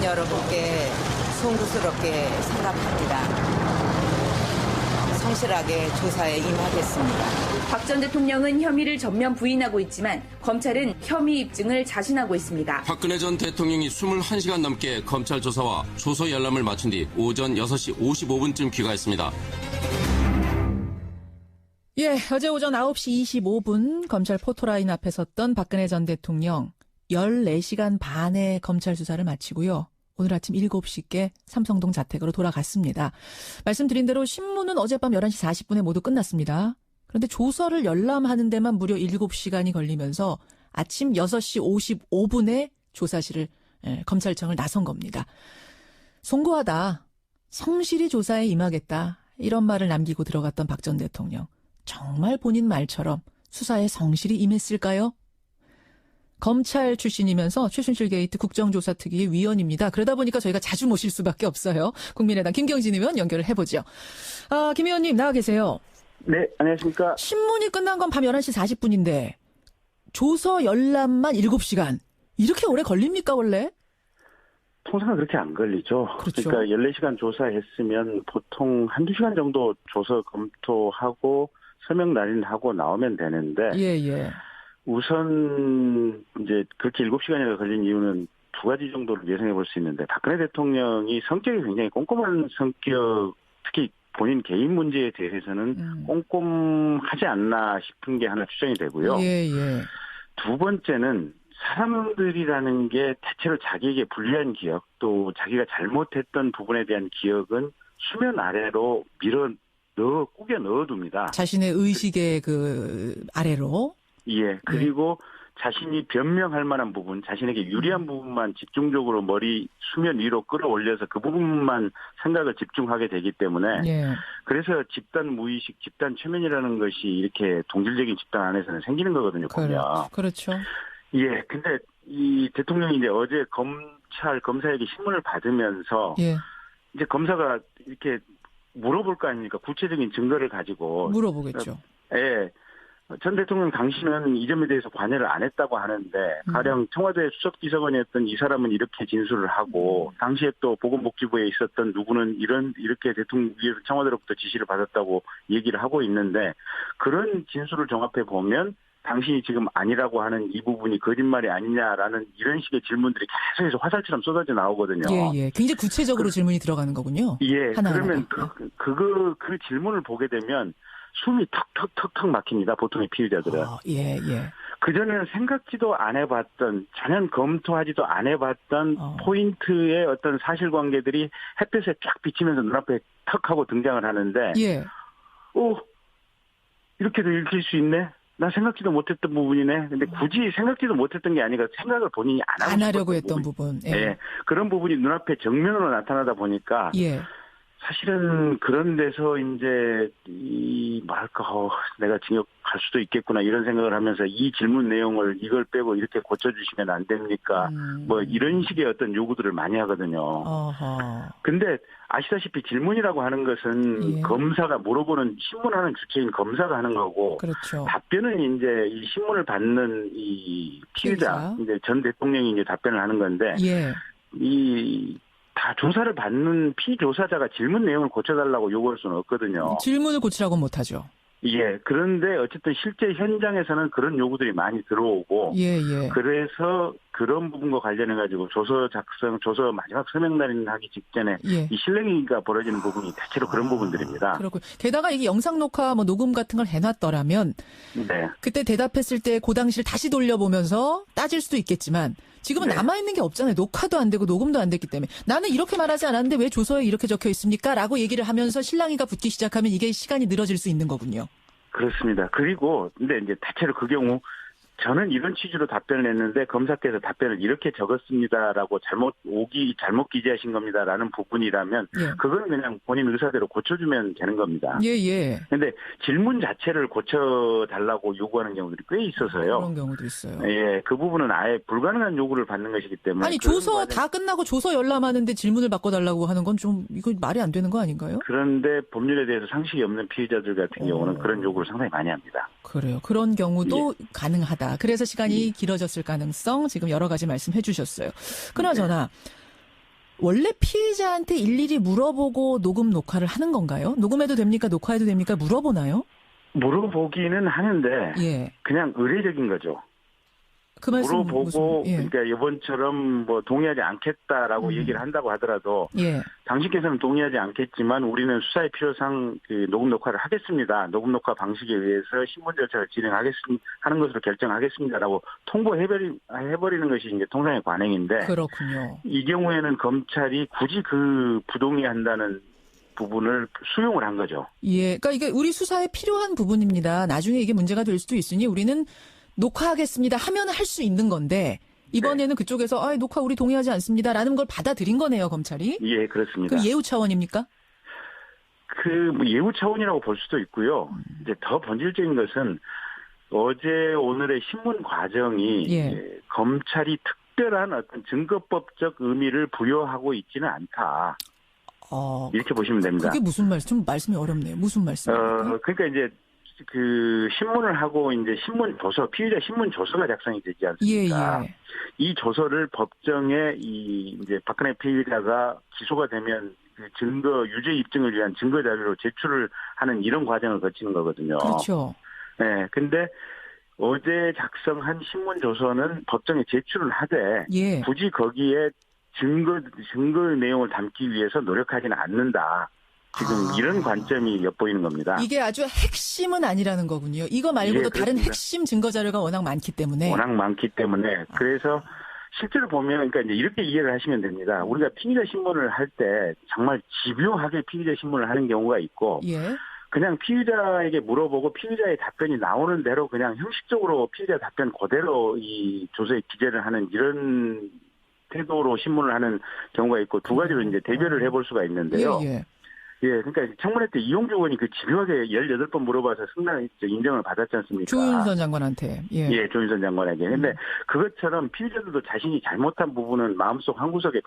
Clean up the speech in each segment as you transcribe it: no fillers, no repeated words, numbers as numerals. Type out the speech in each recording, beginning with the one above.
여러분께 송구스럽게 생각합니다. 성실하게 조사에 임하겠습니다. 박 전 대통령은 혐의를 전면 부인하고 있지만 검찰은 혐의 입증을 자신하고 있습니다. 박근혜 전 대통령이 21시간 넘게 검찰 조사와 조서 열람을 마친 뒤 오전 6시 55분쯤 귀가했습니다. 예, 어제 오전 9시 25분 검찰 포토라인 앞에 섰던 박근혜 전 대통령 14시간 반의 검찰 수사를 마치고요. 오늘 아침 7시께 삼성동 자택으로 돌아갔습니다. 말씀드린 대로 신문은 어젯밤 11시 40분에 모두 끝났습니다. 그런데 조서를 열람하는 데만 무려 7시간이 걸리면서 아침 6시 55분에 조사실을 검찰청을 나선 겁니다. 송구하다. 성실히 조사에 임하겠다. 이런 말을 남기고 들어갔던 박 전 대통령. 정말 본인 말처럼 수사에 성실히 임했을까요? 검찰 출신이면서 최순실 게이트 국정조사특위의 위원입니다. 그러다 보니까 저희가 자주 모실 수밖에 없어요. 국민의당 김경진 의원 연결을 해보죠. 김 의원님 나와 계세요. 네, 안녕하십니까. 신문이 끝난 건 밤 11시 40분인데 조서 열람만 7시간. 이렇게 오래 걸립니까 원래? 통상은 그렇게 안 걸리죠. 그렇죠. 그러니까 14시간 조사했으면 보통 한두 시간 정도 조서 검토하고 서명 날인하고 나오면 되는데 예. 우선 이제 그렇게 7시간이나 걸린 이유는 두 가지 정도를 예상해 볼 수 있는데 박근혜 대통령이 성격이 굉장히 꼼꼼한 성격, 특히 본인 개인 문제에 대해서는 꼼꼼하지 않나 싶은 게 하나 추정이 되고요. 예. 두 번째는 사람들이라는 게 대체로 자기에게 불리한 기억 또 자기가 잘못했던 부분에 대한 기억은 수면 아래로 꾸겨 넣어둡니다. 자신의 의식의 그 아래로. 예. 그리고 자신이 변명할 만한 부분, 자신에게 유리한 부분만 집중적으로 수면 위로 끌어올려서 그 부분만 생각을 집중하게 되기 때문에 그래서 집단 무의식, 집단 최면이라는 것이 이렇게 동질적인 집단 안에서는 생기는 거거든요. 그렇죠. 예. 근데 이 대통령이 이제 어제 검사에게 신문을 받으면서 이제 검사가 이렇게 물어볼 거 아닙니까? 구체적인 증거를 가지고. 물어보겠죠. 예. 전 대통령 당시는 이 점에 대해서 관여를 안 했다고 하는데 가령 청와대 수석비서관이었던 이 사람은 이렇게 진술을 하고 당시에 또 보건복지부에 있었던 누구는 이렇게 대통령께서 청와대로부터 지시를 받았다고 얘기를 하고 있는데 그런 진술을 종합해 보면 당신이 지금 아니라고 하는 이 부분이 거짓말이 아니냐라는 이런 식의 질문들이 계속해서 화살처럼 쏟아져 나오거든요. 예. 굉장히 구체적으로 질문이 들어가는 거군요. 예. 하나하나. 그러면 그 질문을 보게 되면 숨이 턱턱턱턱 막힙니다. 보통의 피의자들은. 예. 그전에는 생각지도 안 해봤던, 전혀 검토하지도 안 해봤던 포인트의 어떤 사실관계들이 햇볕에 쫙 비치면서 눈앞에 턱 하고 등장을 하는데 이렇게도 읽힐 수 있네? 나 생각지도 못했던 부분이네. 근데 굳이 생각지도 못했던 게 아니라 생각을 본인이 안 하려고 했던 부분. 예. 그런 부분이 눈앞에 정면으로 나타나다 보니까 사실은 그런 데서 이제 내가 징역 갈 수도 있겠구나 이런 생각을 하면서 이 질문 내용을 이걸 빼고 이렇게 고쳐주시면 안 됩니까? 이런 식의 어떤 요구들을 많이 하거든요. 근데 아시다시피 질문이라고 하는 것은 검사가 물어보는 신문하는 주체인 검사가 하는 거고 그렇죠. 답변은 이제 이 신문을 받는 이 피의자 이제 전 대통령이 이제 답변을 하는 건데 다 조사를 받는 피조사자가 질문 내용을 고쳐달라고 요구할 수는 없거든요. 질문을 고치라고 못하죠. 예. 그런데 어쨌든 실제 현장에서는 그런 요구들이 많이 들어오고. 그래서 그런 부분과 관련해가지고 조서 마지막 서명 날인하기 직전에 이 실랭이가 벌어지는 부분이 대체로 그런 부분들입니다. 그렇고 게다가 이게 영상 녹화 녹음 같은 걸 해놨더라면 그때 대답했을 때 그 당시를 다시 돌려보면서 따질 수도 있겠지만 지금은 남아있는 게 없잖아요. 녹화도 안 되고 녹음도 안 됐기 때문에. 나는 이렇게 말하지 않았는데 왜 조서에 이렇게 적혀 있습니까? 라고 얘기를 하면서 실랑이가 붙기 시작하면 이게 시간이 늘어질 수 있는 거군요. 그렇습니다. 그리고 근데 이제 대체로 그 경우 저는 이런 취지로 답변을 했는데 검사께서 답변을 이렇게 적었습니다라고 잘못 기재하신 겁니다라는 부분이라면 그거는 그냥 본인 의사대로 고쳐주면 되는 겁니다. 근데 질문 자체를 고쳐달라고 요구하는 경우들이 꽤 있어서요. 그런 경우도 있어요. 예, 그 부분은 아예 불가능한 요구를 받는 것이기 때문에. 아니 조서 다 끝나고 조서 열람하는데 질문을 바꿔달라고 하는 건 좀 이거 말이 안 되는 거 아닌가요? 그런데 법률에 대해서 상식이 없는 피의자들 같은 경우는 그런 요구를 상당히 많이 합니다. 그래요. 그런 경우도 가능하다. 그래서 시간이 길어졌을 가능성 지금 여러 가지 말씀해 주셨어요. 그나저나 원래 피의자한테 일일이 물어보고 녹음 녹화를 하는 건가요? 녹음해도 됩니까? 녹화해도 됩니까? 물어보나요? 물어보기는 하는데 예. 그냥 의례적인 거죠. 그 말씀 물어보고 예. 그러니까 이번처럼 뭐 동의하지 않겠다라고 얘기를 한다고 하더라도 예. 당신께서는 동의하지 않겠지만 우리는 수사의 필요상 그 녹음 녹화를 하겠습니다. 녹음 녹화 방식에 의해서 신문 절차를 하는 것으로 결정하겠습니다라고 통보해버리는 것이 이제 통상의 관행인데 그렇군요. 이 경우에는 검찰이 굳이 그 부동의한다는 부분을 수용을 한 거죠. 예. 그러니까 이게 우리 수사에 필요한 부분입니다. 나중에 이게 문제가 될 수도 있으니 우리는 녹화하겠습니다 하면 할 수 있는 건데 이번에는 그쪽에서 녹화 우리 동의하지 않습니다라는 걸 받아들인 거네요, 검찰이. 예, 그렇습니다. 그 예우 차원입니까? 뭐 예우 차원이라고 볼 수도 있고요. 이제 더 본질적인 것은 어제 오늘의 신문 과정이 예. 검찰이 특별한 어떤 증거법적 의미를 부여하고 있지는 않다. 이렇게 보시면 됩니다. 그게 무슨 말씀? 좀 말씀이 어렵네요. 무슨 말씀입니까? 그러니까 이제 그 신문을 하고 이제 피의자 신문 조서가 작성이 되지 않습니까? 예. 이 조서를 법정에 이제 박근혜 피의자가 기소가 되면 그 증거 유죄 입증을 위한 증거 자료로 제출을 하는 이런 과정을 거치는 거거든요. 그렇죠. 네, 근데 어제 작성한 신문 조서는 법정에 제출을 하되 예. 굳이 거기에 증거 내용을 담기 위해서 노력하지는 않는다. 지금 이런 관점이 엿보이는 겁니다. 이게 아주 핵심은 아니라는 거군요. 이거 말고도 예, 다른 그렇습니다. 핵심 증거 자료가 워낙 많기 때문에. 워낙 많기 때문에 그래서 실제로 보면 그러니까 이제 이렇게 이해를 하시면 됩니다. 우리가 피의자 신문을 할 때 정말 집요하게 피의자 신문을 하는 경우가 있고 예. 그냥 피의자에게 물어보고 피의자의 답변이 나오는 대로 그냥 형식적으로 피의자 답변 그대로 이 조서에 기재를 하는 이런 태도로 신문을 하는 경우가 있고 두 가지로 이제 대별을 해볼 수가 있는데요. 예. 예, 그러니까 청문회 때 이용주 의원이 그 집요하게 18번 물어봐서 승낙 인정을 받았지 않습니까? 조윤선 장관한테. 예. 조윤선 장관에게. 근데 그것처럼 피의자들도 자신이 잘못한 부분은 마음속 한구석에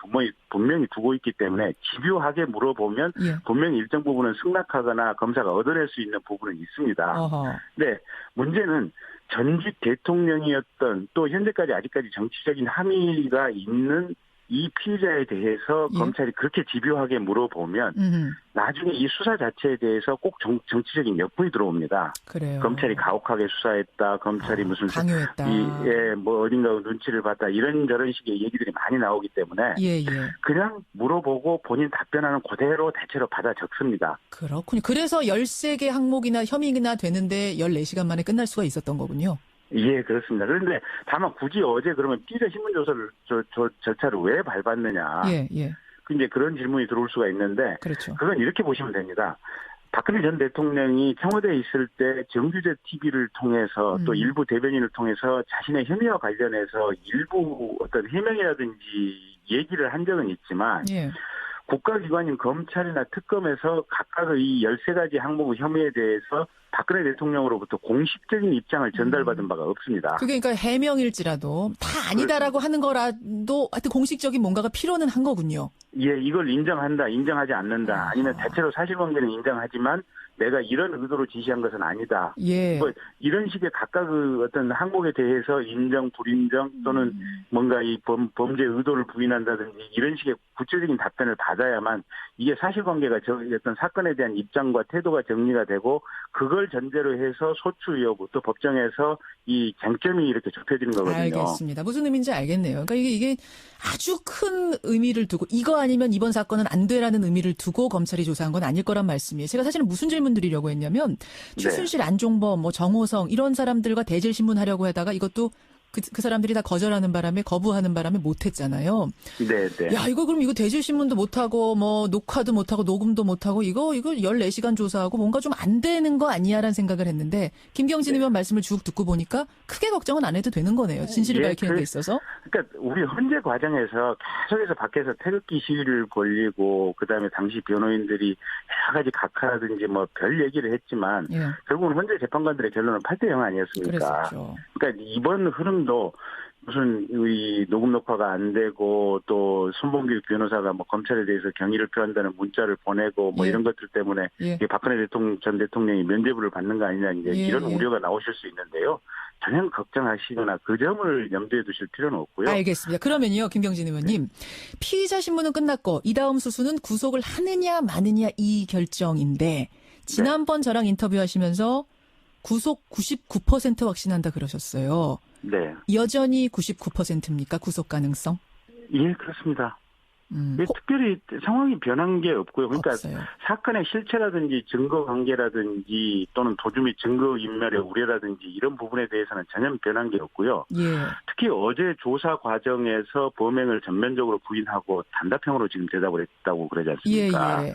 분명히 두고 있기 때문에 집요하게 물어보면 예. 분명히 일정 부분은 승낙하거나 검사가 얻어낼 수 있는 부분은 있습니다. 어허. 네, 문제는 전직 대통령이었던 또 현재까지 아직까지 정치적인 함의가 있는 이 피의자에 대해서 예. 검찰이 그렇게 집요하게 물어보면 나중에 이 수사 자체에 대해서 꼭 정치적인 역풍이 들어옵니다. 그래요. 검찰이 가혹하게 수사했다. 검찰이 무슨 강요했다. 뭐 어딘가 눈치를 봤다. 이런저런 식의 얘기들이 많이 나오기 때문에 예. 그냥 물어보고 본인 답변하는 그대로 대체로 받아 적습니다. 그렇군요. 그래서 13개 항목이나 혐의나 되는데 14시간 만에 끝날 수가 있었던 거군요. 예, 그렇습니다. 그런데 다만 굳이 어제 그러면 피의자 신문 조서를 절차를 왜 밟았느냐. 예. 이제 그런 질문이 들어올 수가 있는데 그렇죠. 그건 이렇게 보시면 됩니다. 박근혜 전 대통령이 청와대에 있을 때 정규제 TV를 통해서 또 일부 대변인을 통해서 자신의 혐의와 관련해서 일부 어떤 해명이라든지 얘기를 한 적은 있지만 예. 국가기관인 검찰이나 특검에서 각각의 이 13가지 항목 혐의에 대해서 박근혜 대통령으로부터 공식적인 입장을 전달받은 바가 없습니다. 그게 그러니까 해명일지라도 다 아니다라고 하는 거라도 하여튼 공식적인 뭔가가 필요는 한 거군요. 예, 이걸 인정한다, 인정하지 않는다. 아니면 대체로 사실관계는 인정하지만 내가 이런 의도로 지시한 것은 아니다. 예. 뭐 이런 식의 각각 그 어떤 항목에 대해서 인정, 불인정 또는 뭔가 이 범죄 의도를 부인한다든지 이런 식의 구체적인 답변을 받아야만 이게 사실관계가 어떤 사건에 대한 입장과 태도가 정리가 되고 그걸 전제로 해서 소추 의혹 또 법정에서 이 쟁점이 이렇게 좁혀지는 거거든요. 알겠습니다. 무슨 의미인지 알겠네요. 그러니까 이게 아주 큰 의미를 두고 이거 아니면 이번 사건은 안 돼라는 의미를 두고 검찰이 조사한 건 아닐 거란 말씀이에요. 제가 사실은 무슨 질문 드리려고 했냐면 최순실, 안종범, 뭐 정호성 이런 사람들과 대질 신문하려고 하다가 이것도 그 사람들이 다 거절하는 바람에 거부하는 바람에 못했잖아요. 네. 야, 그럼 이거 대질 신문도 못하고 뭐 녹화도 못하고 녹음도 못하고 이거 14시간 조사하고 뭔가 좀 안 되는 거 아니야라는 생각을 했는데 김경진 의원 말씀을 쭉 듣고 보니까 크게 걱정은 안 해도 되는 거네요. 진실을 밝히는 데 있어서. 그러니까 우리 헌재 과정에서 계속해서 밖에서 태극기 시위를 벌이고 그다음에 당시 변호인들이 여러 가지 각하라든지 뭐 별 얘기를 했지만 결국은 헌재 재판관들의 결론은 8대0 아니었습니까? 그랬었죠. 그러니까 이번 흐름도 무슨 이 녹음 녹화가 안 되고 또 손범규 변호사가 뭐 검찰에 대해서 경의를 표한다는 문자를 보내고 뭐 예. 이런 것들 때문에 예. 이게 박근혜 전 대통령이 면죄부를 받는 거 아니냐 이제 예, 이런 예. 우려가 나오실 수 있는데요. 전혀 걱정하시거나 그 점을 염두에 두실 필요는 없고요. 알겠습니다. 그러면요, 김경진 의원님. 피의자 신문은 끝났고 이 다음 수순은 구속을 하느냐 마느냐 이 결정인데 지난번 저랑 인터뷰하시면서 구속 99% 확신한다 그러셨어요. 네. 여전히 99%입니까? 구속 가능성? 예, 그렇습니다. 특별히 상황이 변한 게 없고요. 그러니까 없어요. 사건의 실체라든지 증거 관계라든지 또는 도주 및 증거 인멸의 우려라든지 이런 부분에 대해서는 전혀 변한 게 없고요. 예. 특히 어제 조사 과정에서 범행을 전면적으로 부인하고 단답형으로 지금 대답을 했다고 그러지 않습니까? 예.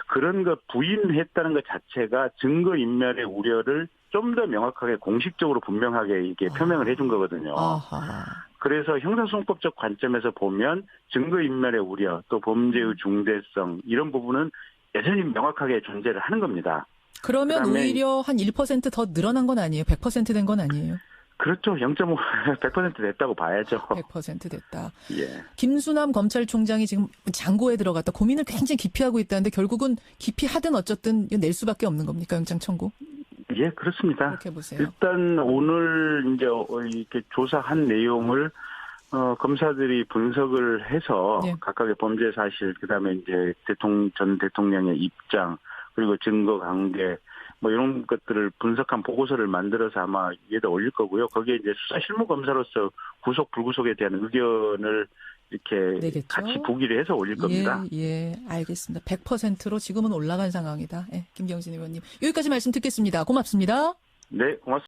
그런 거 부인했다는 것 자체가 증거 인멸의 우려를 좀 더 명확하게 공식적으로 분명하게 이게 표명을 해준 거거든요. 아하. 그래서 형사소송법적 관점에서 보면 증거인멸의 우려 또 범죄의 중대성 이런 부분은 여전히 명확하게 존재를 하는 겁니다. 그러면 그다음에 오히려 한 1% 더 늘어난 건 아니에요? 100% 된 건 아니에요? 그렇죠. 0.5 100% 됐다고 봐야죠. 100% 됐다. 예. 김수남 검찰총장이 지금 장고에 들어갔다 고민을 굉장히 깊이 하고 있다는데 결국은 깊이 하든 어쨌든 이거 낼 수밖에 없는 겁니까? 영장 청구? 예, 그렇습니다. 그렇게 보세요. 일단 오늘 이제 이렇게 조사한 내용을 검사들이 분석을 해서 예. 각각의 범죄 사실 그다음에 이제 전 대통령의 입장 그리고 증거 관계 뭐 이런 것들을 분석한 보고서를 만들어서 아마 위에다 올릴 거고요. 거기에 이제 수사 실무 검사로서 구속 불구속에 대한 의견을 이렇게 내겠죠? 같이 부기를 해서 올릴 겁니다. 예, 알겠습니다. 100%로 지금은 올라간 상황이다. 예, 김경진 의원님. 여기까지 말씀 듣겠습니다. 고맙습니다. 네, 고맙습니다.